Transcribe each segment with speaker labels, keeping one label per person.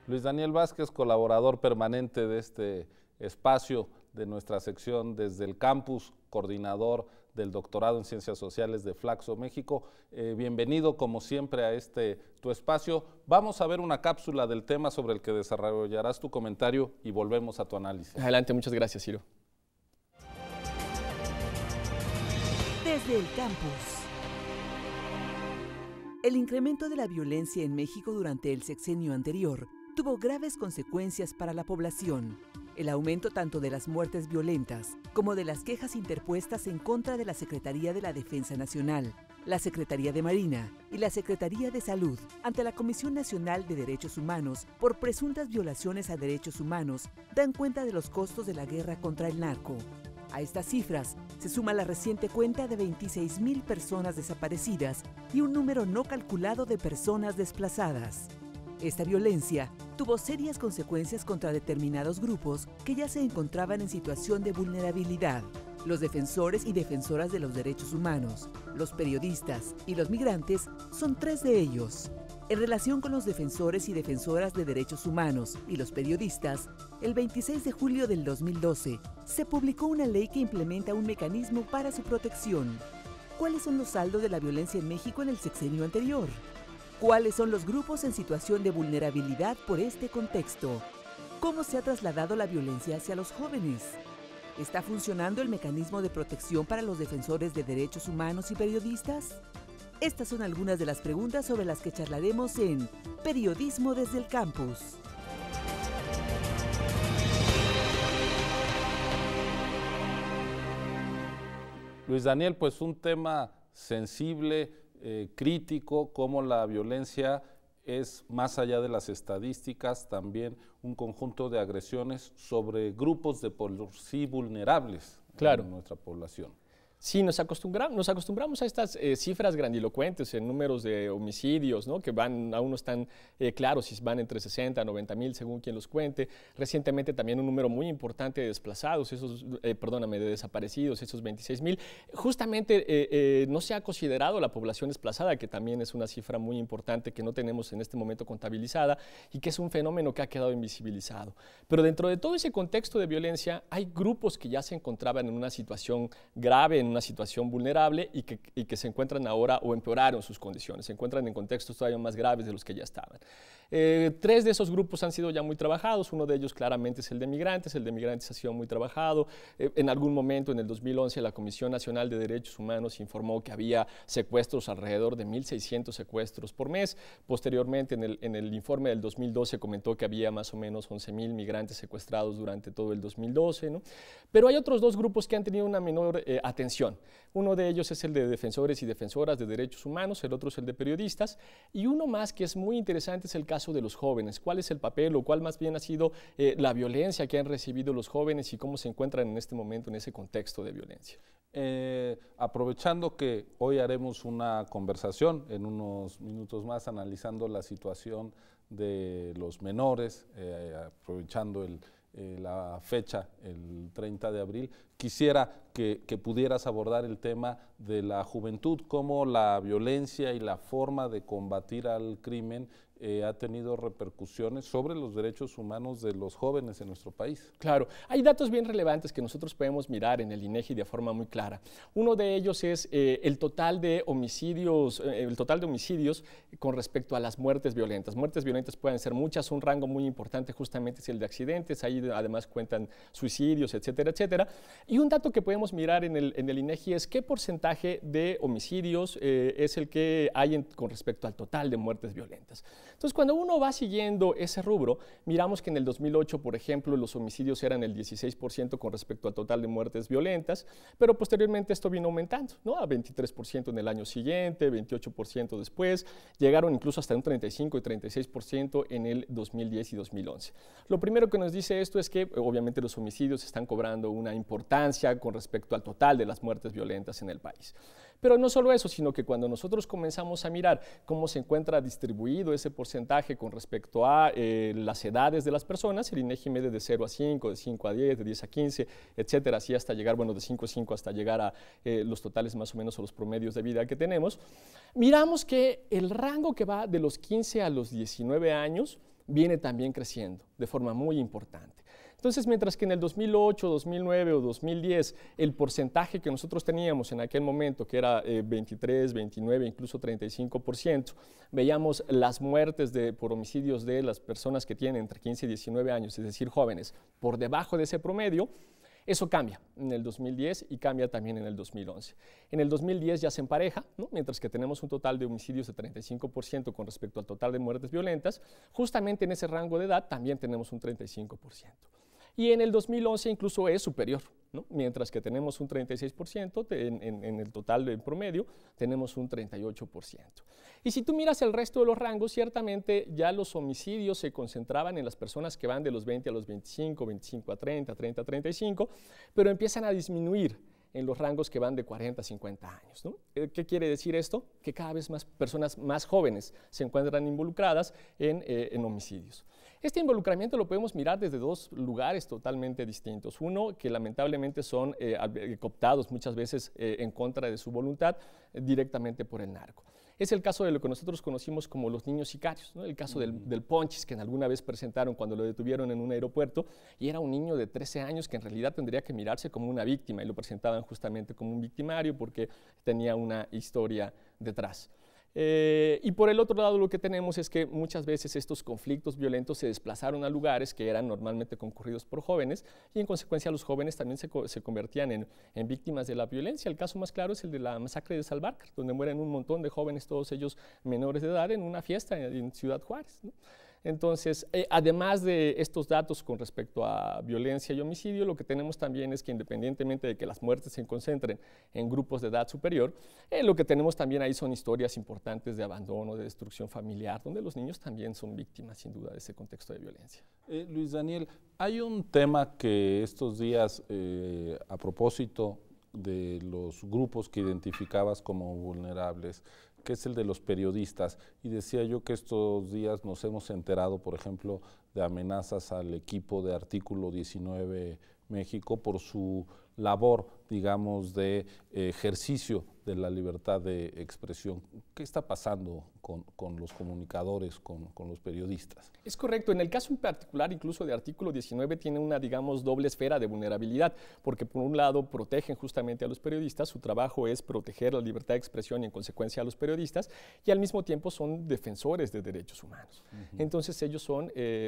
Speaker 1: Luis Daniel Vázquez, colaborador permanente de este espacio de nuestra sección desde el campus, coordinador del doctorado en Ciencias Sociales de Flaxo, México. Bienvenido, como siempre, a tu espacio. Vamos a ver una cápsula del tema sobre el que desarrollarás tu comentario y volvemos a tu análisis.
Speaker 2: Adelante, muchas gracias, Ciro.
Speaker 3: Desde el campus. El incremento de la violencia en México durante el sexenio anterior tuvo graves consecuencias para la población. El aumento tanto de las muertes violentas como de las quejas interpuestas en contra de la Secretaría de la Defensa Nacional, la Secretaría de Marina y la Secretaría de Salud ante la Comisión Nacional de Derechos Humanos por presuntas violaciones a derechos humanos dan cuenta de los costos de la guerra contra el narco. A estas cifras se suma la reciente cuenta de 26,000 personas desaparecidas y un número no calculado de personas desplazadas. Esta violencia tuvo serias consecuencias contra determinados grupos que ya se encontraban en situación de vulnerabilidad. Los defensores y defensoras de los derechos humanos, los periodistas y los migrantes son tres de ellos. En relación con los defensores y defensoras de derechos humanos y los periodistas, el 26 de julio del 2012 se publicó una ley que implementa un mecanismo para su protección. ¿Cuáles son los saldos de la violencia en México en el sexenio anterior? ¿Cuáles son los grupos en situación de vulnerabilidad por este contexto? ¿Cómo se ha trasladado la violencia hacia los jóvenes? ¿Está funcionando el mecanismo de protección para los defensores de derechos humanos y periodistas? Estas son algunas de las preguntas sobre las que charlaremos en Periodismo desde el Campus.
Speaker 1: Luis Daniel, pues un tema sensible, crítico, como la violencia es, más allá de las estadísticas, también un conjunto de agresiones sobre grupos de por sí vulnerables en nuestra población.
Speaker 2: Sí, nos acostumbramos a estas cifras grandilocuentes en números de homicidios, ¿no? Que aún no están claros si van entre 60 a 90 mil según quien los cuente. Recientemente también un número muy importante de desplazados, de desaparecidos, esos 26,000. Justamente no se ha considerado la población desplazada, que también es una cifra muy importante que no tenemos en este momento contabilizada y que es un fenómeno que ha quedado invisibilizado. Pero dentro de todo ese contexto de violencia hay grupos que ya se encontraban en una situación grave, en una situación vulnerable y que se encuentran ahora o empeoraron sus condiciones, se encuentran en contextos todavía más graves de los que ya estaban. Tres de esos grupos han sido ya muy trabajados, uno de ellos claramente es el de migrantes ha sido muy trabajado. En algún momento, en el 2011, la Comisión Nacional de Derechos Humanos informó que había secuestros, alrededor de 1,600 secuestros por mes. Posteriormente, en el informe del 2012 comentó que había más o menos 11,000 migrantes secuestrados durante todo el 2012, ¿no? Pero hay otros dos grupos que han tenido una menor atención. Uno de ellos es el de defensores y defensoras de derechos humanos, el otro es el de periodistas, y uno más que es muy interesante es el caso de los jóvenes. ¿Cuál es el papel o cuál más bien ha sido la violencia que han recibido los jóvenes y cómo se encuentran en este momento en ese contexto de violencia?
Speaker 1: Aprovechando que hoy haremos una conversación en unos minutos más analizando la situación de los menores, aprovechando la fecha, el 30 de abril, quisiera que pudieras abordar el tema de la juventud, cómo la violencia y la forma de combatir al crimen ha tenido repercusiones sobre los derechos humanos de los jóvenes en nuestro país.
Speaker 2: Claro, hay datos bien relevantes que nosotros podemos mirar en el INEGI de forma muy clara. Uno de ellos es el total de homicidios con respecto a las muertes violentas. Muertes violentas pueden ser muchas, un rango muy importante justamente es el de accidentes, ahí además cuentan suicidios, etcétera, etcétera. Y un dato que podemos mirar en el INEGI es qué porcentaje de homicidios es el que hay con respecto al total de muertes violentas. Entonces, cuando uno va siguiendo ese rubro, miramos que en el 2008, por ejemplo, los homicidios eran el 16% con respecto al total de muertes violentas, pero posteriormente esto vino aumentando, ¿no? A 23% en el año siguiente, 28% después, llegaron incluso hasta un 35 y 36% en el 2010 y 2011. Lo primero que nos dice esto es que, obviamente, los homicidios están cobrando una importancia con respecto al total de las muertes violentas en el país. Pero no solo eso, sino que cuando nosotros comenzamos a mirar cómo se encuentra distribuido ese porcentaje con respecto a las edades de las personas, el INEGI mide de 0 a 5, de 5 a 10, de 10 a 15, etcétera, así hasta llegar, bueno, de 5 a 5 hasta llegar a los totales más o menos o los promedios de vida que tenemos, miramos que el rango que va de los 15 a los 19 años viene también creciendo de forma muy importante. Entonces, mientras que en el 2008, 2009 o 2010 el porcentaje que nosotros teníamos en aquel momento, que era 23, 29, incluso 35%, veíamos las muertes por homicidios de las personas que tienen entre 15 y 19 años, es decir, jóvenes, por debajo de ese promedio. Eso cambia en el 2010 y cambia también en el 2011. En el 2010 ya se empareja, ¿no? Mientras que tenemos un total de homicidios de 35% con respecto al total de muertes violentas, justamente en ese rango de edad también tenemos un 35%. Y en el 2011 incluso es superior, ¿no? Mientras que tenemos un 36%, en el total de promedio tenemos un 38%. Y si tú miras el resto de los rangos, ciertamente ya los homicidios se concentraban en las personas que van de los 20 a los 25, 25 a 30, 30 a 35, pero empiezan a disminuir en los rangos que van de 40 a 50 años, ¿no? ¿Qué quiere decir esto? Que cada vez más personas más jóvenes se encuentran involucradas en homicidios. Este involucramiento lo podemos mirar desde dos lugares totalmente distintos. Uno, que lamentablemente son cooptados muchas veces en contra de su voluntad directamente por el narco. Es el caso de lo que nosotros conocimos como los niños sicarios, ¿no? El caso del Ponchis, que alguna vez presentaron cuando lo detuvieron en un aeropuerto, y era un niño de 13 años que en realidad tendría que mirarse como una víctima, y lo presentaban justamente como un victimario porque tenía una historia detrás. Y por el otro lado lo que tenemos es que muchas veces estos conflictos violentos se desplazaron a lugares que eran normalmente concurridos por jóvenes y en consecuencia los jóvenes también se convertían en víctimas de la violencia. El caso más claro es el de la masacre de Salvarcar, donde mueren un montón de jóvenes, todos ellos menores de edad, en una fiesta en Ciudad Juárez, ¿no? Entonces, además de estos datos con respecto a violencia y homicidio, lo que tenemos también es que independientemente de que las muertes se concentren en grupos de edad superior, lo que tenemos también ahí son historias importantes de abandono, de destrucción familiar, donde los niños también son víctimas, sin duda, de ese contexto de violencia.
Speaker 1: Luis Daniel, hay un tema que estos días, a propósito de los grupos que identificabas como vulnerables, que es el de los periodistas, y decía yo que estos días nos hemos enterado, por ejemplo, de amenazas al equipo de Artículo 19 México por su labor, digamos, de ejercicio de la libertad de expresión. ¿Qué está pasando con los comunicadores, con los periodistas?
Speaker 2: Es correcto. En el caso en particular, incluso de Artículo 19, tiene una, digamos, doble esfera de vulnerabilidad, porque por un lado protegen justamente a los periodistas, su trabajo es proteger la libertad de expresión y en consecuencia a los periodistas, y al mismo tiempo son defensores de derechos humanos. Entonces ellos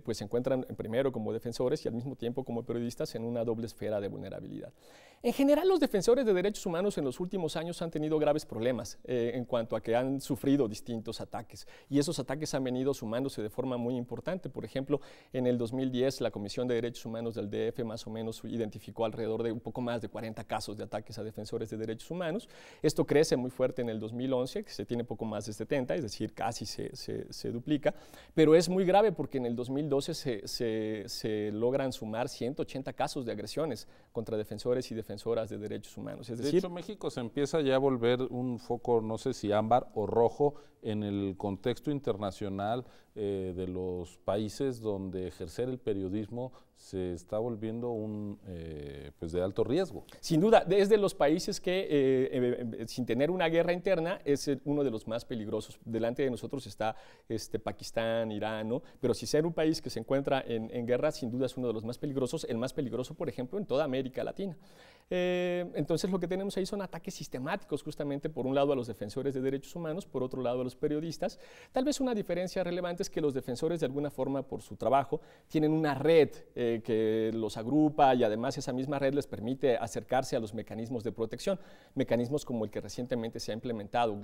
Speaker 2: pues se encuentran primero como defensores y al mismo tiempo como periodistas en una doble esfera de vulnerabilidad. En general, los defensores de derechos humanos en los últimos años han tenido graves problemas en cuanto a que han sufrido distintos ataques, y esos ataques han venido sumándose de forma muy importante. Por ejemplo, en el 2010 la Comisión de Derechos Humanos del DF más o menos identificó alrededor de un poco más de 40 casos de ataques a defensores de derechos humanos. Esto crece muy fuerte en el 2011, que se tiene poco más de 70, es decir, casi se duplica, pero es muy grave porque en el 2012 se logran sumar 180 casos de agresiones contra defensores y defensoras de derechos humanos. Es decir,
Speaker 1: de hecho, México se empieza ya a volver un foco, no sé si ámbar o rojo, en el contexto internacional de los países donde ejercer el periodismo se está volviendo pues de alto riesgo.
Speaker 2: Sin duda, es de los países que, sin tener una guerra interna, es uno de los más peligrosos. Delante de nosotros está Pakistán, Irán, ¿no? Pero si ser un país que se encuentra en guerra, sin duda es uno de los más peligrosos, el más peligroso, por ejemplo, en toda América Latina. Entonces, lo que tenemos ahí son ataques sistemáticos, justamente, por un lado a los defensores de derechos humanos, por otro lado a los periodistas. Tal vez una diferencia relevante es que los defensores, de alguna forma, por su trabajo, tienen una red que los agrupa y además esa misma red les permite acercarse a los mecanismos de protección, mecanismos como el que recientemente se ha implementado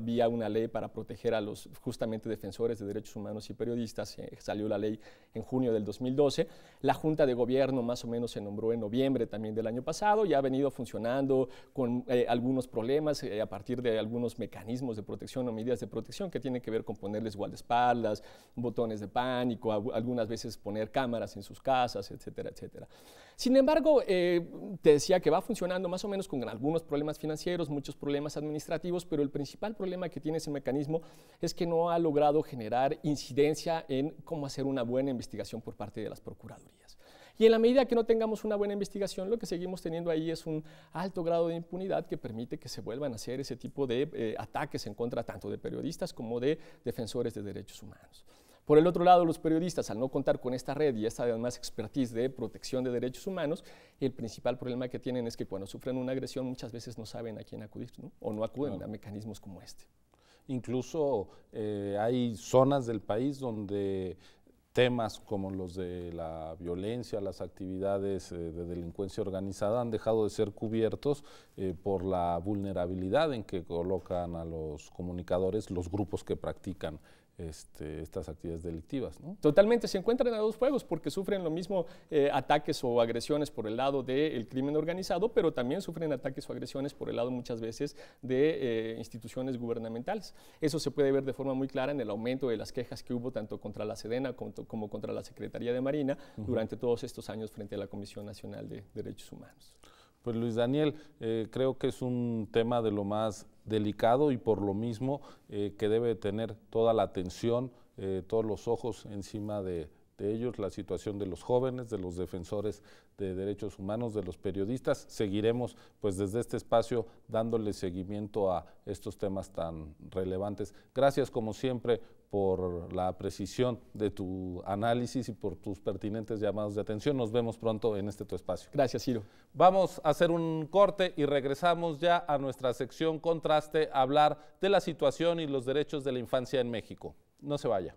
Speaker 2: vía una ley para proteger a los justamente defensores de derechos humanos y periodistas. Salió la ley en junio del 2012. La Junta de Gobierno más o menos se nombró en noviembre también del año pasado y ha venido funcionando con algunos problemas a partir de algunos mecanismos de protección o medidas de protección que tienen que ver con ponerles guardaespaldas, botones de pánico, algunas veces poner cámaras en sus casas, etcétera, etcétera. Sin embargo, te decía que va funcionando más o menos con algunos problemas financieros, muchos problemas administrativos, pero el principal problema que tiene ese mecanismo es que no ha logrado generar incidencia en cómo hacer una buena investigación por parte de las procuradurías. Y en la medida que no tengamos una buena investigación, lo que seguimos teniendo ahí es un alto grado de impunidad que permite que se vuelvan a hacer ese tipo de ataques en contra tanto de periodistas como de defensores de derechos humanos. Por el otro lado, los periodistas, al no contar con esta red y esta además expertise de protección de derechos humanos, el principal problema que tienen es que cuando sufren una agresión muchas veces no saben a quién acudir, ¿no? O no acuden a mecanismos como este.
Speaker 1: Incluso hay zonas del país donde temas como los de la violencia, las actividades de delincuencia organizada han dejado de ser cubiertos por la vulnerabilidad en que colocan a los comunicadores los grupos que practican estas actividades delictivas, ¿no?
Speaker 2: Totalmente, se encuentran a dos fuegos porque sufren lo mismo ataques o agresiones por el lado del crimen organizado, pero también sufren ataques o agresiones por el lado muchas veces de instituciones gubernamentales. Eso se puede ver de forma muy clara en el aumento de las quejas que hubo tanto contra la Sedena como contra la Secretaría de Marina durante todos estos años frente a la Comisión Nacional de Derechos Humanos.
Speaker 1: Pues Luis Daniel, creo que es un tema de lo más delicado y por lo mismo que debe tener toda la atención, todos los ojos encima de ellos, la situación de los jóvenes, de los defensores de derechos humanos, de los periodistas. Seguiremos pues desde este espacio dándole seguimiento a estos temas tan relevantes. Gracias como siempre por la precisión de tu análisis y por tus pertinentes llamados de atención. Nos vemos pronto en tu espacio.
Speaker 2: Gracias, Ciro.
Speaker 1: Vamos a hacer un corte y regresamos ya a nuestra sección Contraste a hablar de la situación y los derechos de la infancia en México. No se vaya.